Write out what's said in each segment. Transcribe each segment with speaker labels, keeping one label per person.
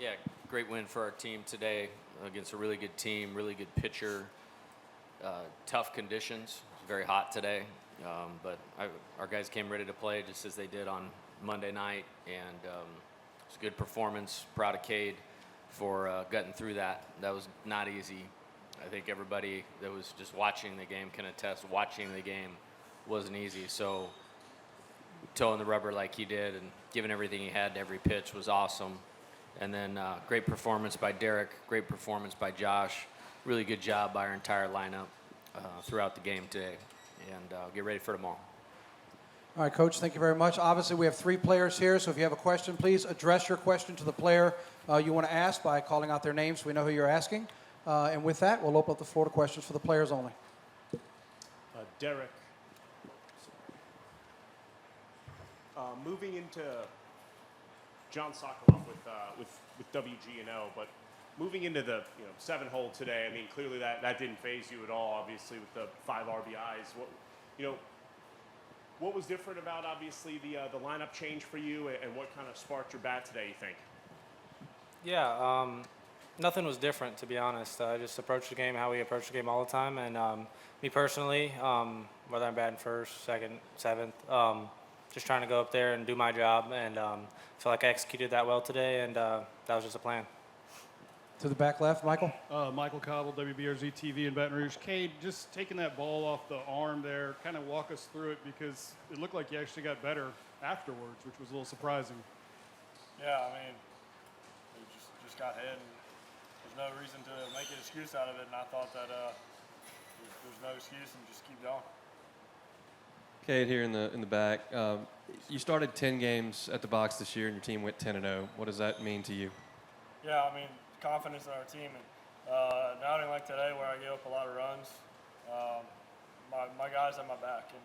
Speaker 1: Yeah, great win for our team today against a really good team, really good pitcher. Tough conditions. It's very hot today, but our guys came ready to play just as they did on Monday night, and it's a good performance. Proud of Cade for getting through that. That was not easy. I think everybody that was just watching the game can attest. Watching the game wasn't easy. So toeing the rubber like he did and giving everything he had to every pitch was awesome. And then great performance by Derek, great performance by Josh. Really good job by our entire lineup throughout the game today. And get ready for tomorrow.
Speaker 2: All right, Coach, thank you very much. Obviously, we have 3 players here, so if you have a question, please address your question to the player you want to ask by calling out their name so we know who you're asking. And with that, we'll open up the floor to questions for the players only.
Speaker 3: Derek, moving into John Sokoloff with WGNO, but moving into the 7-hole today, I mean, clearly that didn't faze you at all. Obviously, with the 5 RBIs, what was different about obviously the lineup change for you, and what kind of sparked your bat today? You think?
Speaker 4: Yeah, nothing was different, to be honest. I just approached the game how we approach the game all the time, and me personally, whether I'm batting first, second, seventh, just trying to go up there and do my job, and I feel like I executed that well today, and that was just a plan.
Speaker 2: To the back left, Michael.
Speaker 5: Michael Cobble, WBRZ TV in Baton Rouge. Cade, just taking that ball off the arm there, kind of walk us through it, because it looked like you actually got better afterwards, which was a little surprising.
Speaker 6: Yeah, I mean, we just got hit, and there's no reason to make an excuse out of it, and I thought that there's no excuse and just keep going.
Speaker 7: Cade here in the back. You started 10 games at the box this year, and your team went 10-0. What does that mean to you?
Speaker 6: Yeah, I mean, confidence in our team, and an outing like today where I gave up a lot of runs, my guys have my back, and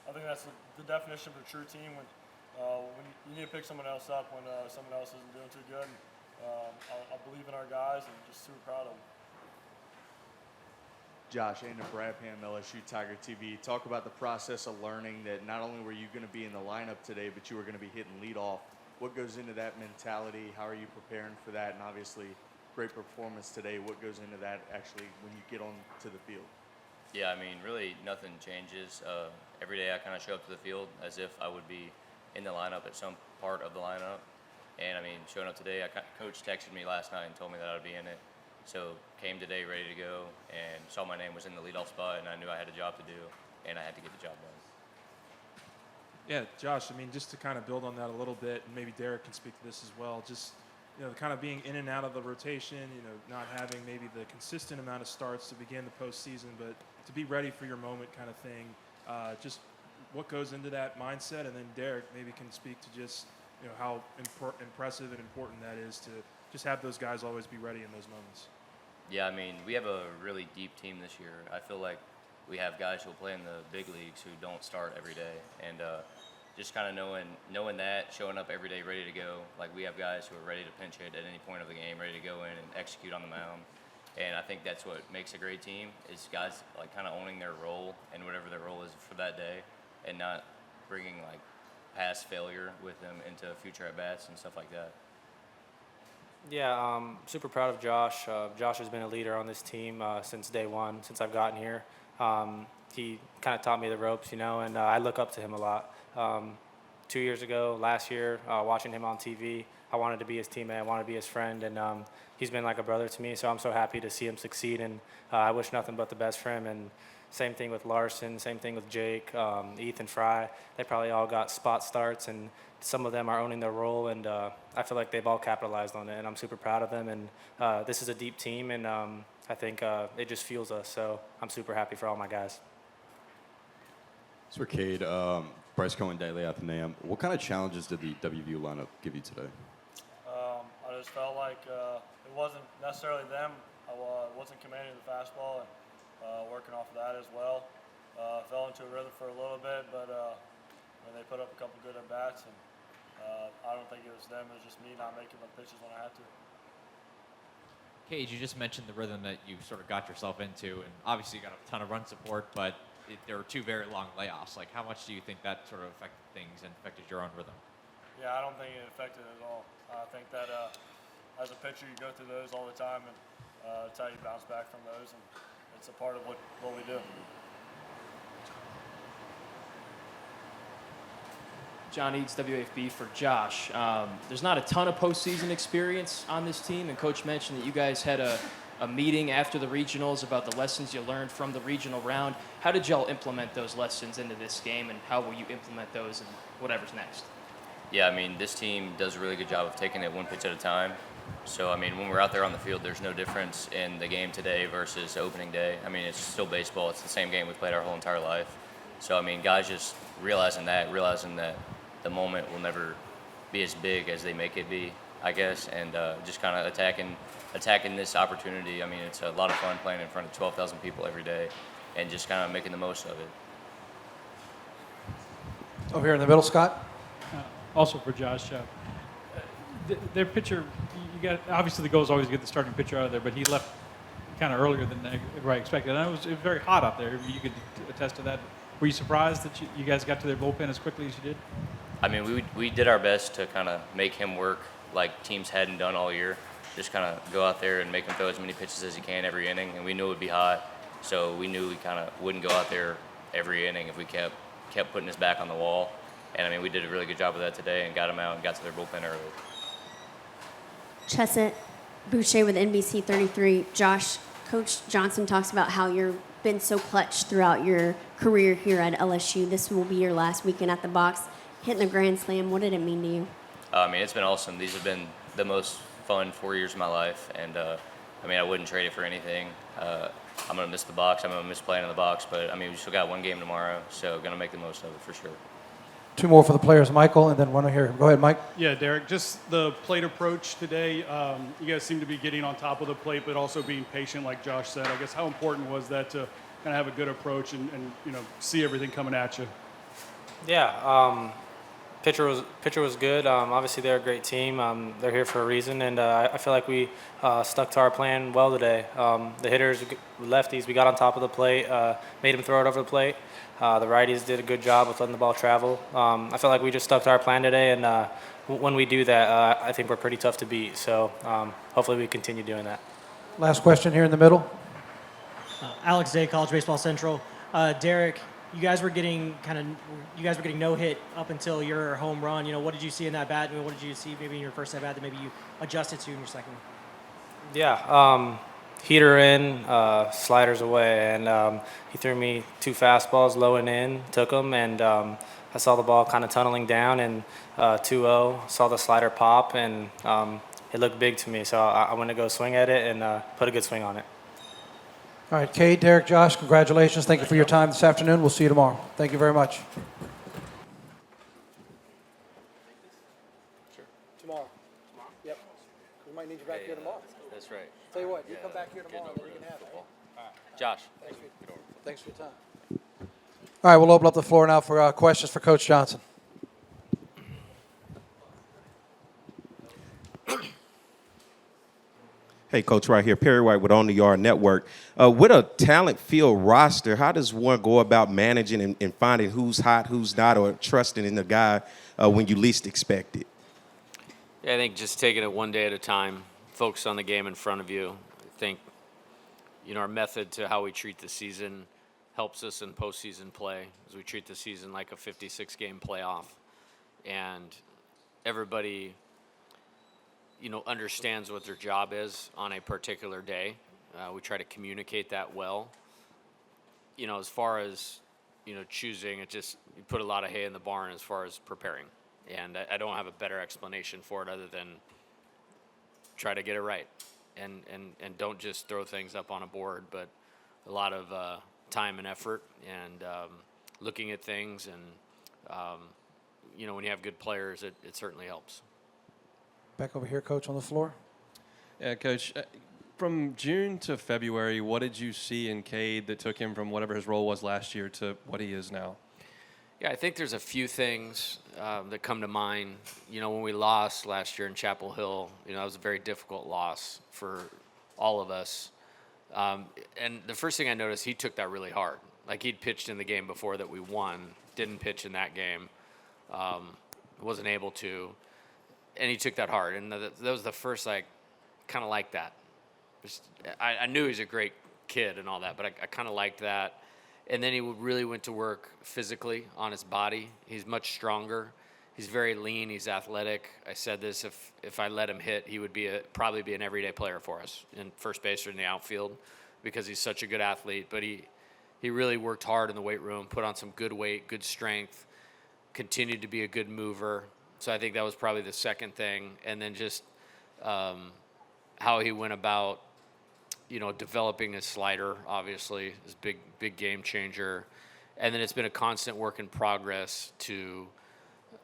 Speaker 6: I think that's the definition of a true team. When you need to pick someone else up when someone else isn't doing too good. I believe in our guys, and just super proud of them.
Speaker 8: Josh, Anna Bradham, LSU Tiger TV. Talk about the process of learning that not only were you going to be in the lineup today, but you were going to be hitting leadoff. What goes into that mentality? How are you preparing for that? And obviously, great performance today. What goes into that actually when you get on to the field?
Speaker 9: Yeah, I mean, really nothing changes. Every day I kind of show up to the field as if I would be in the lineup at some part of the lineup. And I mean, showing up today, Coach texted me last night and told me that I'd be in it. So came today ready to go and saw my name was in the leadoff spot, and I knew I had a job to do, and I had to get the job done.
Speaker 10: Yeah, Josh, I mean, just to kind of build on that a little bit, and maybe Derek can speak to this as well, just, kind of being in and out of the rotation, not having maybe the consistent amount of starts to begin the postseason, but to be ready for your moment kind of thing. Just what goes into that mindset, and then Derek maybe can speak to just, how impressive and important that is to just have those guys always be ready in those moments.
Speaker 9: Yeah, I mean, we have a really deep team this year. I feel like we have guys who will play in the big leagues who don't start every day, and just kind of knowing that, showing up every day ready to go. Like, we have guys who are ready to pinch hit at any point of the game, ready to go in and execute on the mound. And I think that's what makes a great team, is guys like kind of owning their role and whatever their role is for that day, and not bringing like past failure with them into future at bats and stuff like that.
Speaker 4: Yeah, super proud of Josh. Josh has been a leader on this team since day one, since I've gotten here. He kind of taught me the ropes, and I look up to him a lot. 2 years ago, last year, watching him on TV, I wanted to be his teammate, I wanted to be his friend, and he's been like a brother to me, so I'm so happy to see him succeed, and I wish nothing but the best for him. And same thing with Larson, same thing with Jake, Ethan Fry. They probably all got spot starts, and some of them are owning their role, and I feel like they've all capitalized on it, and I'm super proud of them. And this is a deep team, and I think it just fuels us, so I'm super happy for all my guys.
Speaker 11: So, Cade, Bryce Cohen, Daily Athenaeum. What kind of challenges did the WVU lineup give you today?
Speaker 6: I just felt like it wasn't necessarily them. I wasn't commanding the fastball and working off of that as well. Fell into a rhythm for a little bit, but they put up a couple good at-bats, and I don't think it was them. It was just me not making the pitches when I had to.
Speaker 12: Cade, you just mentioned the rhythm that you sort of got yourself into, and obviously you got a ton of run support, but there were 2 very long layoffs. Like, how much do you think that sort of affected things and affected your own rhythm?
Speaker 6: Yeah, I don't think it affected it at all. I think that as a pitcher, you go through those all the time, and it's how you bounce back from those, and it's a part of what we do.
Speaker 13: John Eads, WAFB for Josh. There's not a ton of postseason experience on this team, and Coach mentioned that you guys had a meeting after the regionals about the lessons you learned from the regional round. How did y'all implement those lessons into this game, and how will you implement those in whatever's next?
Speaker 9: Yeah, I mean, this team does a really good job of taking it one pitch at a time. So, I mean, when we're out there on the field, there's no difference in the game today versus opening day. I mean, it's still baseball. It's the same game we've played our whole entire life. So, I mean, guys just realizing that the moment will never be as big as they make it be, I guess, and just kind of attacking this opportunity. I mean, it's a lot of fun playing in front of 12,000 people every day and just kind of making the most of it.
Speaker 2: Over here in the middle, Scott.
Speaker 14: Also for Josh, their pitcher, you got obviously the goal is always to get the starting pitcher out of there, but he left kind of earlier than everybody expected. And it was very hot out there. You could attest to that. Were you surprised that you guys got to their bullpen as quickly as you did?
Speaker 9: I mean, we did our best to kind of make him work like teams hadn't done all year. Just kind of go out there and make him throw as many pitches as he can every inning. And we knew it would be hot, so we knew we kind of wouldn't go out there every inning if we kept putting his back on the wall. And I mean, we did a really good job of that today and got him out and got to their bullpen early.
Speaker 15: Chesset Boucher with NBC 33. Josh, Coach Johnson talks about how you've been so clutch throughout your career here at LSU. This will be your last weekend at the box. Hitting the Grand Slam, what did it mean to you?
Speaker 9: I mean, it's been awesome. These have been the most fun 4 years of my life. And, I mean, I wouldn't trade it for anything. I'm going to miss the box. I'm going to miss playing in the box. But, I mean, we still got one game tomorrow, so going to make the most of it for sure.
Speaker 2: Two more for the players, Michael, and then one here. Go ahead, Mike.
Speaker 5: Yeah, Derek, just the plate approach today. You guys seem to be getting on top of the plate, but also being patient, like Josh said. I guess how important was that to kind of have a good approach and see everything coming at you?
Speaker 4: Yeah, pitcher was good. Obviously, they're a great team. They're here for a reason, and I feel like we stuck to our plan well today. The hitters, lefties, we got on top of the plate, made them throw it over the plate. The righties did a good job with letting the ball travel. I feel like we just stuck to our plan today, and when we do that, I think we're pretty tough to beat. So hopefully we continue doing that.
Speaker 2: Last question here in the middle.
Speaker 16: Alex Day, College Baseball Central. Derek, you guys were getting no hit up until your home run. What did you see in that bat? What did you see maybe in your first at bat that maybe you adjusted to in your second?
Speaker 4: Yeah, heater in, sliders away, and he threw me two fastballs low and in, took them, and I saw the ball kind of tunneling down, and 2-0, saw the slider pop, and it looked big to me, so I went to go swing at it and put a good swing on it.
Speaker 2: All right, Cade, Derek, Josh, congratulations. Thank you for your time this afternoon. We'll see you tomorrow. Thank you very much. Tomorrow. Yep. We might need you back here tomorrow.
Speaker 1: That's right.
Speaker 2: Tell you what, you come back here tomorrow and you can have it.
Speaker 1: Josh.
Speaker 2: Thanks for your time. All right, we'll open up the floor now for questions for Coach Johnson.
Speaker 17: Hey, Coach, right here, Perry White with On the Yard Network. With a talent field roster, how does one go about managing and finding who's hot, who's not, or trusting in the guy when you least expect it?
Speaker 1: Yeah, I think just taking it one day at a time, focus on the game in front of you. I think, our method to how we treat the season helps us in postseason play, as we treat the season like a 56-game playoff. And everybody understands what their job is on a particular day. We try to communicate that well. As far as, choosing, you put a lot of hay in the barn as far as preparing. And I don't have a better explanation for it other than try to get it right. And don't just throw things up on a board, but a lot of time and effort and looking at things. And, when you have good players, it certainly helps.
Speaker 2: Back over here, Coach, on the floor.
Speaker 7: Yeah, Coach, from June to February, what did you see in Cade that took him from whatever his role was last year to what he is now?
Speaker 1: Yeah, I think there's a few things that come to mind. When we lost last year in Chapel Hill, that was a very difficult loss for all of us. And the first thing I noticed, he took that really hard. Like he'd pitched in the game before that we won, didn't pitch in that game, wasn't able to. And he took that hard, and that was the first kind of liked that. I knew he's a great kid and all that, but I kind of liked that. And then he really went to work physically on his body. He's much stronger. He's very lean. He's athletic. I said this, if I let him hit, he would probably be an everyday player for us in first base or in the outfield because he's such a good athlete. But he really worked hard in the weight room, put on some good weight, good strength, continued to be a good mover. So I think that was probably the second thing. And then just how he went about, developing his slider, obviously, is big game changer. And then it's been a constant work in progress to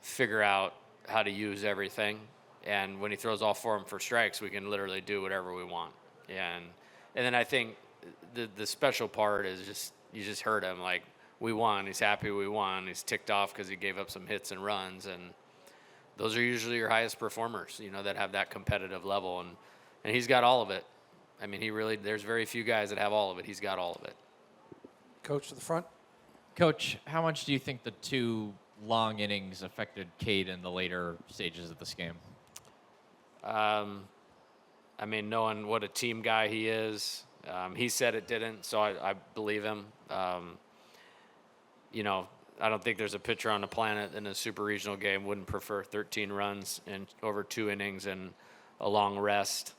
Speaker 1: figure out how to use everything. And when he throws all 4 of them for strikes, we can literally do whatever we want. And then I think the special part is just, you just heard him, like, we won. He's happy we won. He's ticked off because he gave up some hits and runs. And those are usually your highest performers, that have that competitive level. And he's got all of it. I mean, there's very few guys that have all of it. He's got all of it.
Speaker 2: Coach to the front.
Speaker 12: Coach, how much do you think the 2 long innings affected Cade in the later stages of this game?
Speaker 1: I mean, knowing what a team guy he is, he said it didn't, so I believe him. I don't think there's a pitcher on the planet in a super regional game wouldn't prefer 13 runs and over 2 innings and a long rest.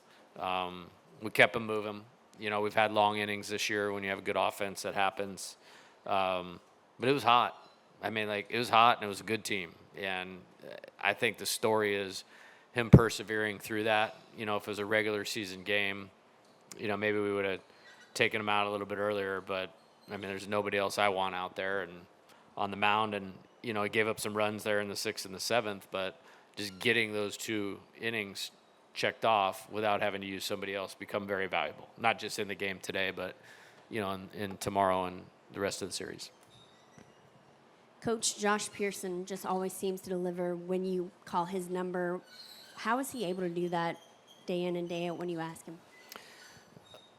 Speaker 1: We kept him moving. We've had long innings this year. When you have a good offense, that happens. But it was hot. I mean, it was hot, and it was a good team. And I think the story is him persevering through that. If it was a regular season game, maybe we would have taken him out a little bit earlier. But, I mean, there's nobody else I want out there and on the mound. And, he gave up some runs there in the 6th and the 7th. But just getting those 2 innings checked off without having to use somebody else become very valuable. Not just in the game today, but, in tomorrow and the rest of the series.
Speaker 15: Coach Josh Pearson just always seems to deliver when you call his number. How is he able to do that day in and day out when you ask him?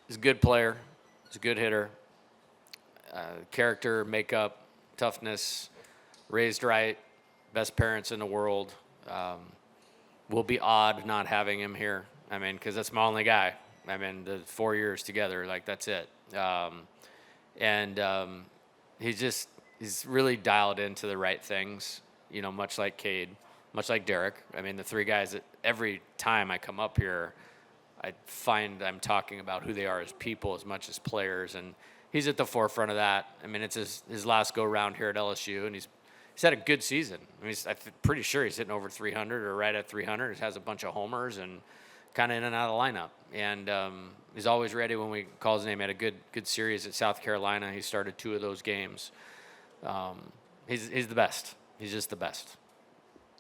Speaker 1: He's a good player. He's a good hitter. Character, makeup, toughness, raised right, best parents in the world. Will be odd not having him here. I mean, because that's my only guy. I mean, the 4 years together, that's it. He's really dialed into the right things, much like Cade, much like Derek. I mean, the 3 guys that every time I come up here, I find I'm talking about who they are as people as much as players. And he's at the forefront of that. I mean, it's his last go-round here at LSU, and he's had a good season. I mean, I'm pretty sure he's hitting over 300 or right at 300. He has a bunch of homers and kind of in and out of the lineup. And he's always ready when we call his name. He had a good series at South Carolina. He started 2 of those games. He's the best. He's just the best.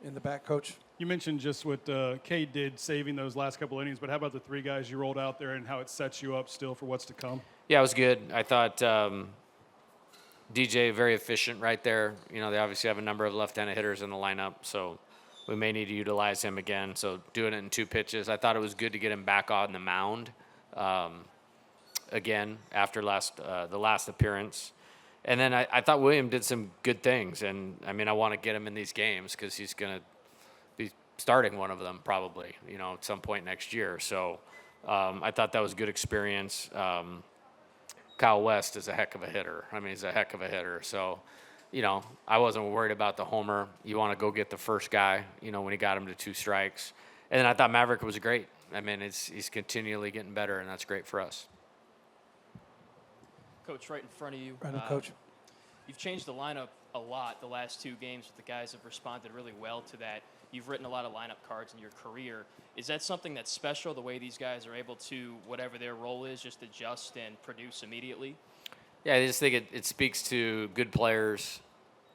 Speaker 2: In the back, Coach.
Speaker 5: You mentioned just what Cade did saving those last couple innings, but how about the 3 guys you rolled out there and how it sets you up still for what's to come?
Speaker 1: Yeah, it was good. I thought DJ, very efficient right there. They obviously have a number of left-handed hitters in the lineup, so we may need to utilize him again. So doing it in 2 pitches. I thought it was good to get him back on the mound again after the last appearance. And then I thought William did some good things. And, I mean, I want to get him in these games because he's going to be starting one of them probably, at some point next year. So I thought that was a good experience. Kyle West is a heck of a hitter. I mean, he's a heck of a hitter. So, I wasn't worried about the homer. You want to go get the first guy, when he got him to 2 strikes. And then I thought Maverick was great. I mean, he's continually getting better, and that's great for us.
Speaker 13: Coach, right in front of you.
Speaker 2: Right on, Coach.
Speaker 13: You've changed the lineup a lot the last 2 games. The guys have responded really well to that. You've written a lot of lineup cards in your career. Is that something that's special, the way these guys are able to, whatever their role is, just adjust and produce immediately?
Speaker 1: Yeah, I just think it speaks to good players,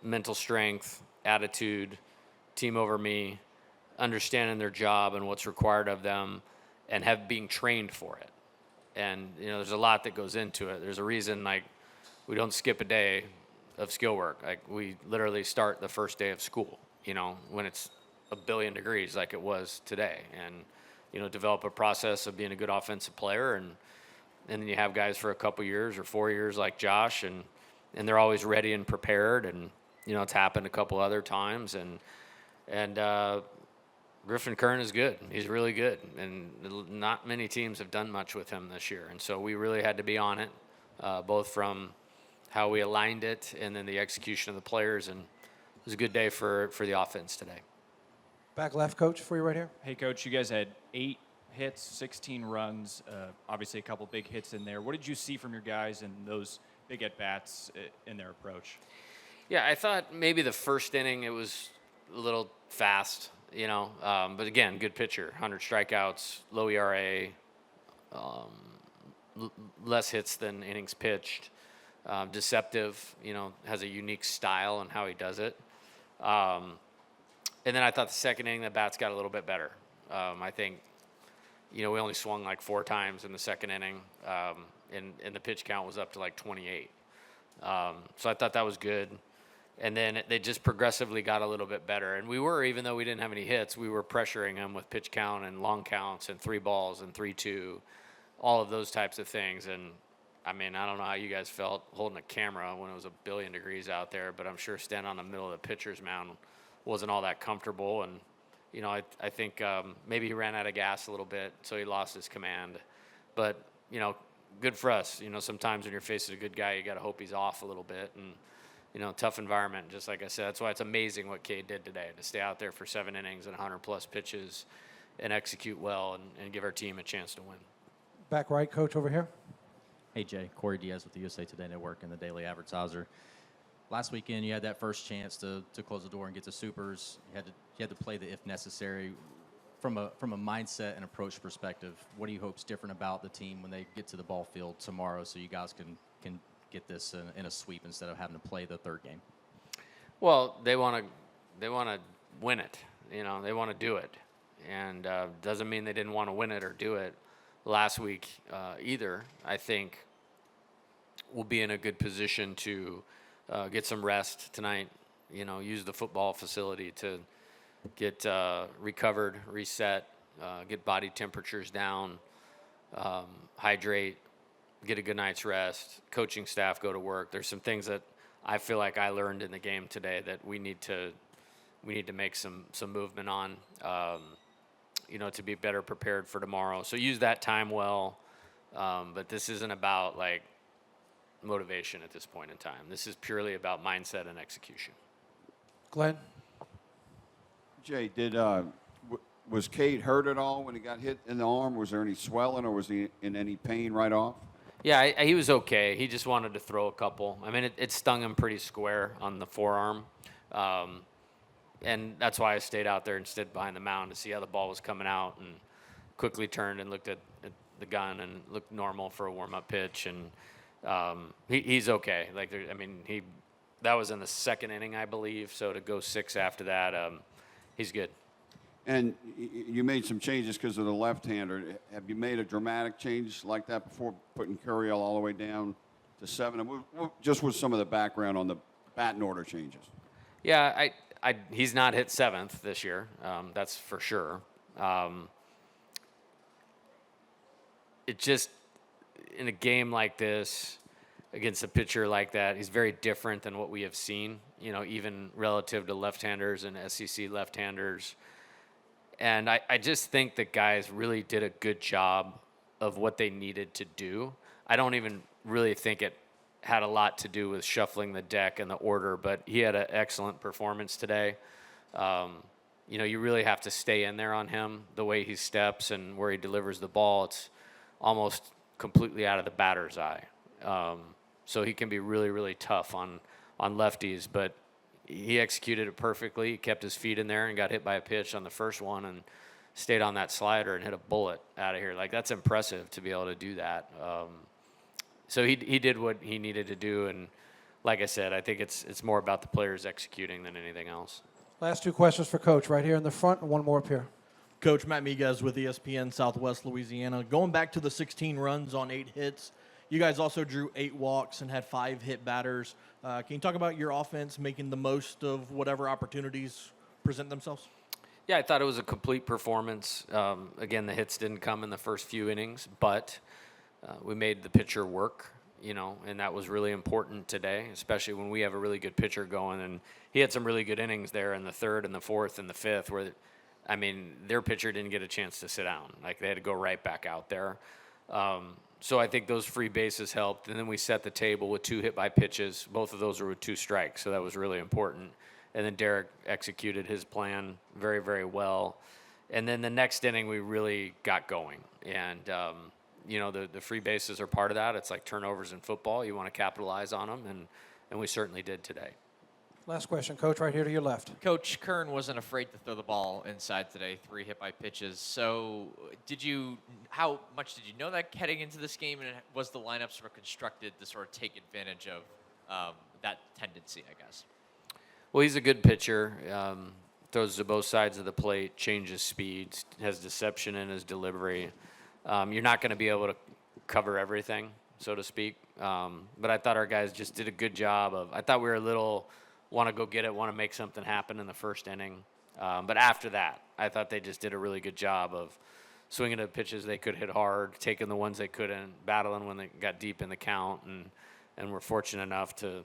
Speaker 1: mental strength, attitude, team over me, understanding their job and what's required of them, and being trained for it. And, there's a lot that goes into it. There's a reason, we don't skip a day of skill work. We literally start the first day of school, when it's 1 billion degrees like it was today. And, develop a process of being a good offensive player. And then you have guys for a couple years or 4 years like Josh, and they're always ready and prepared. And, it's happened a couple other times. Griffin Kern is good. He's really good, and not many teams have done much with him this year. And so we really had to be on it, both from how we aligned it and then the execution of the players. And it was a good day for the offense today.
Speaker 2: Back left, Coach, for you right here.
Speaker 18: Hey, Coach, you guys had 8 hits, 16 runs, obviously a couple big hits in there. What did you see from your guys in those big at-bats in their approach?
Speaker 1: Yeah, I thought maybe the first inning it was a little fast, but again, good pitcher, 100 strikeouts, low ERA, less hits than innings pitched, deceptive, has a unique style and how he does it. And then I thought the second inning, the bats got a little bit better. I think, we only swung like 4 times in the second inning, and the pitch count was up to like 28. So I thought that was good. And then they just progressively got a little bit better. And we were, even though we didn't have any hits, we were pressuring them with pitch count and long counts and 3 balls and 3-2, all of those types of things. And, I mean, I don't know how you guys felt holding a camera when it was 1,000,000,000 degrees out there, but I'm sure standing on the middle of the pitcher's mound wasn't all that comfortable. And, I think maybe he ran out of gas a little bit, so he lost his command. But, good for us. Sometimes when you're facing a good guy, you got to hope he's off a little bit. And, tough environment, just like I said. That's why it's amazing what Cade did today, to stay out there for 7 innings and 100-plus pitches and execute well and give our team a chance to win.
Speaker 2: Back right, Coach, over here.
Speaker 19: Hey, Jay. Corey Diaz with the USA Today Network and the Daily Advertiser. Last weekend, you had that first chance to close the door and get to supers. You had to play the if necessary. From a mindset and approach perspective, what do you hope's different about the team when they get to the ball field tomorrow, so you guys can get this in a sweep instead of having to play the third game?
Speaker 1: Well, they want to win it. They want to do it, and doesn't mean they didn't want to win it or do it last week either. I think we'll be in a good position to get some rest tonight. Use the football facility to get recovered, reset, get body temperatures down, hydrate, get a good night's rest, coaching staff go to work. There's some things that I feel like I learned in the game today that we need to make some movement on, to be better prepared for tomorrow. So use that time well, but this isn't about like motivation at this point in time. This is purely about mindset and execution.
Speaker 2: Glenn?
Speaker 20: Jay, was Cade hurt at all when he got hit in the arm? Was there any swelling, or was he in any pain right off?
Speaker 1: Yeah, he was okay. He just wanted to throw a couple. I mean, it stung him pretty square on the forearm. And that's why I stayed out there and stood behind the mound to see how the ball was coming out, and quickly turned and looked at the gun and looked normal for a warm-up pitch. And he's okay. That was in the second inning, I believe. So to go 6 after that, he's good.
Speaker 20: And you made some changes because of the left-hander. Have you made a dramatic change like that before, putting Curiel all the way down to 7? Just with some of the background on the batting order changes.
Speaker 1: Yeah, he's not hit 7th this year. That's for sure. It just, in a game like this, against a pitcher like that, he's very different than what we have seen, even relative to left-handers and SEC left-handers. And I just think the guys really did a good job of what they needed to do. I don't even really think it had a lot to do with shuffling the deck and the order, but he had an excellent performance today. You really have to stay in there on him, the way he steps and where he delivers the ball. It's almost completely out of the batter's eye. So he can be really, really tough on lefties, but he executed it perfectly. He kept his feet in there and got hit by a pitch on the first one and stayed on that slider and hit a bullet out of here. Like, that's impressive to be able to do that. So he did what he needed to do, and like I said, I think it's more about the players executing than anything else.
Speaker 2: Last 2 questions for Coach, right here in the front, and one more up here.
Speaker 21: Coach, Matt Miguez with ESPN Southwest Louisiana. Going back to the 16 runs on 8 hits, you guys also drew 8 walks and had 5 hit batters. Can you talk about your offense making the most of whatever opportunities present themselves?
Speaker 1: Yeah, I thought it was a complete performance. Again, the hits didn't come in the first few innings, but we made the pitcher work, and that was really important today, especially when we have a really good pitcher going. And he had some really good innings there in the 3rd and the 4th and the 5th where, I mean, their pitcher didn't get a chance to sit down. Like, they had to go right back out there. So I think those free bases helped. And then we set the table with 2 hit by pitches. Both of those were with 2 strikes, so that was really important. And then Derek executed his plan very, very well. And then the next inning, we really got going. And, you know, the free bases are part of that. It's like turnovers in football. You want to capitalize on them, and we certainly did today.
Speaker 2: Last question, Coach, right here to your left.
Speaker 12: Coach Kern wasn't afraid to throw the ball inside today, 3 hit by pitches. So how much did you know that heading into this game, and was the lineup sort of constructed to sort of take advantage of that tendency, I guess?
Speaker 1: Well, he's a good pitcher. Throws to both sides of the plate, changes speeds, has deception in his delivery. You're not going to be able to cover everything, so to speak. But I thought our guys just did a good job of, I thought we were a little want to go get it, want to make something happen in the first inning. But after that, I thought they just did a really good job of swinging at pitches they could hit hard, taking the ones they couldn't, battling when they got deep in the count, and we're fortunate enough to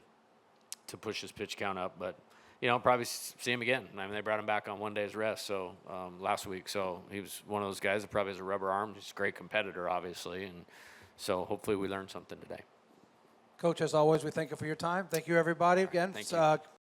Speaker 1: push his pitch count up. But, you know, probably see him again. I mean, they brought him back on 1 day's rest last week. So he was one of those guys that probably has a rubber arm. He's a great competitor, obviously. And so hopefully we learned something today.
Speaker 2: Coach, as always, we thank you for your time. Thank you, everybody. Again,
Speaker 1: Thank you.